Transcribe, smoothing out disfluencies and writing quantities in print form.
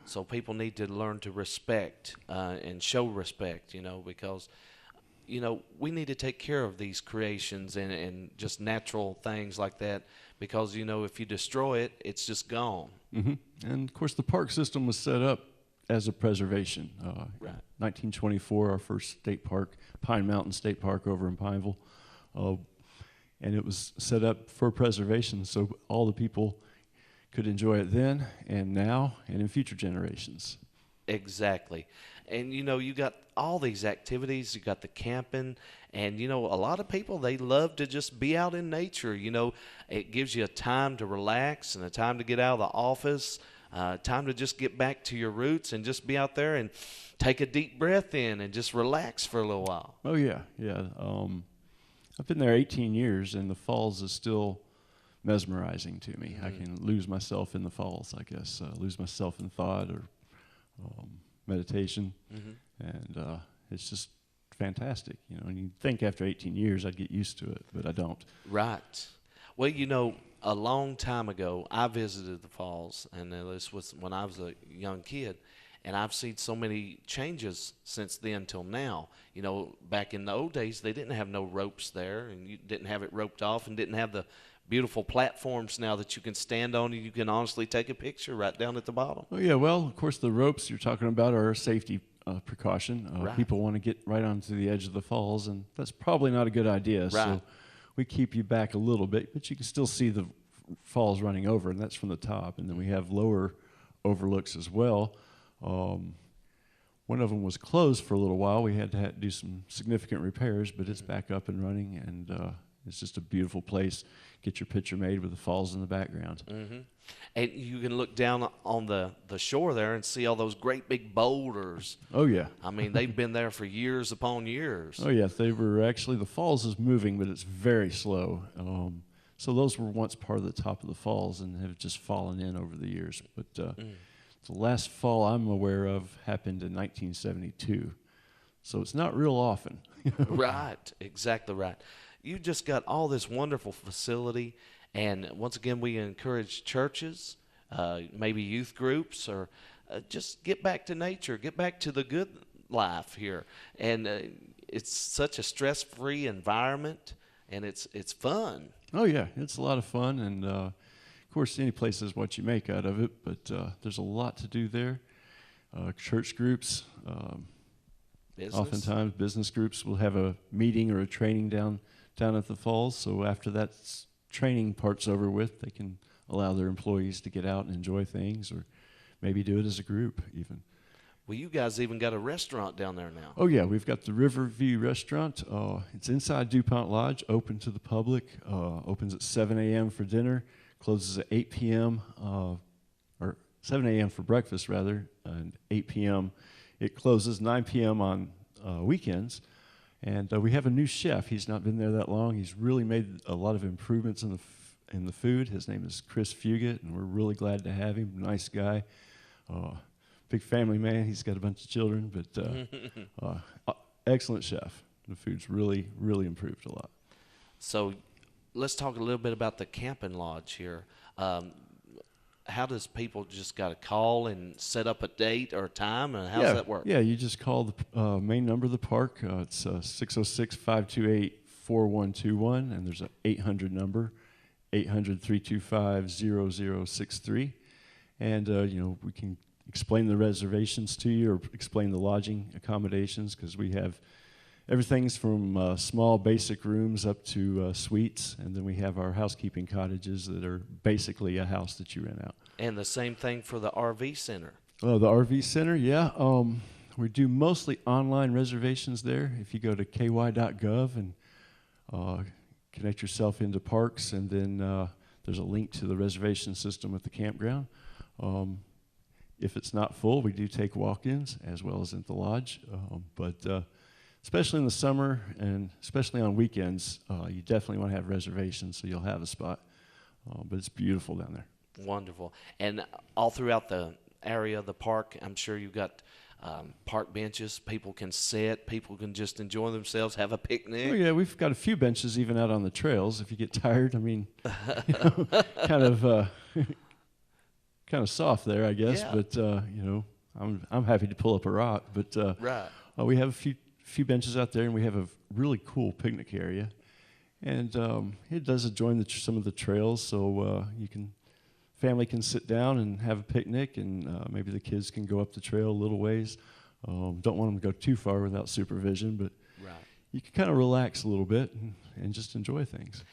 So people need to learn to respect and show respect, because we need to take care of these creations and just natural things like that because, if you destroy it, it's just gone. Hmm. And of course, the park system was set up as a preservation. Right. 1924, our first state park, Pine Mountain State Park over in Pineville, uh, and it was set up for preservation so all the people could enjoy it then and now and in future generations. Exactly. And you got all these activities, you got the camping, and a lot of people they love to just be out in nature. It gives you a time to relax and a time to get out of the office, time to just get back to your roots and just be out there and take a deep breath in and just relax for a little while. Oh yeah, yeah. I've been there 18 years, and the falls is still mesmerizing to me. I can lose myself in the falls, I guess, lose myself in thought or meditation, and it's just fantastic. And you think after 18 years I'd get used to it, but I don't. Right. Well, a long time ago, I visited the falls, and this was when I was a young kid, and I've seen so many changes since then till now. Back in the old days, they didn't have no ropes there, and you didn't have it roped off, and didn't have the beautiful platforms now that you can stand on and you can honestly take a picture right down at the bottom. Oh yeah, well, of course the ropes you're talking about are a safety precaution. Right. People want to get right onto the edge of the falls, and that's probably not a good idea. Right. So we keep you back a little bit, but you can still see the falls running over, and that's from the top. And then we have lower overlooks as well. One of them was closed for a little while. We had to do some significant repairs, but it's back up and running, and it's just a beautiful place. Get your picture made with the falls in the background. Mm-hmm. And you can look down on the shore there and see all those great big boulders. Oh, yeah. I mean, they've been there for years upon years. Oh, yes. They were actually, the falls is moving, but it's very slow. So those were once part of the top of the falls and have just fallen in over the years. But the last fall I'm aware of happened in 1972. So it's not real often. Right. Exactly right. You just got all this wonderful facility, and once again, we encourage churches, maybe youth groups, or just get back to nature, get back to the good life here. And it's such a stress-free environment, and it's fun. Oh, yeah. It's a lot of fun. And, of course, any place is what you make out of it, but there's a lot to do there. Church groups, oftentimes business groups will have a meeting or a training down at the falls. So after that training part's over with, they can allow their employees to get out and enjoy things, or maybe do it as a group even. Well, you guys even got a restaurant down there now. Oh yeah, we've got the Riverview Restaurant. It's inside DuPont Lodge, open to the public. Opens at 7 a.m. for dinner, closes at 8 p.m. Or 7 a.m. for breakfast rather, and 8 p.m. It closes 9 p.m. on weekends. And we have a new chef. He's not been there that long. He's really made a lot of improvements in the food. His name is Chris Fugit, and we're really glad to have him. Nice guy, big family man. He's got a bunch of children, but excellent chef. The food's really, really improved a lot. So let's talk a little bit about the camping lodge here. How does people just got to call and set up a date or a time, and how does that work? Yeah, you just call the main number of the park. It's 606-528-4121, and there's an 800 number, 800-325-0063. And, we can explain the reservations to you or explain the lodging accommodations, because we have everything's from small basic rooms up to suites, and then we have our housekeeping cottages that are basically a house that you rent out. And the same thing for the RV center. Oh, the RV center, yeah. We do mostly online reservations there. If you go to ky.gov and connect yourself into parks, and then there's a link to the reservation system at the campground. If it's not full, we do take walk-ins as well as at the lodge, but especially in the summer and especially on weekends, you definitely want to have reservations so you'll have a spot. But it's beautiful down there. Wonderful. And all throughout the area of the park, I'm sure you've got park benches. People can sit. People can just enjoy themselves, have a picnic. Oh, yeah, we've got a few benches even out on the trails if you get tired. I mean, kind of kind of soft there, I guess. Yeah. But you know, I'm happy to pull up a rock. But Right. we have a few benches out there, and we have a really cool picnic area. And it does adjoin some of the trails, so family can sit down and have a picnic, and maybe the kids can go up the trail a little ways. Don't want them to go too far without supervision, but Right. you can kind of relax a little bit and just enjoy things.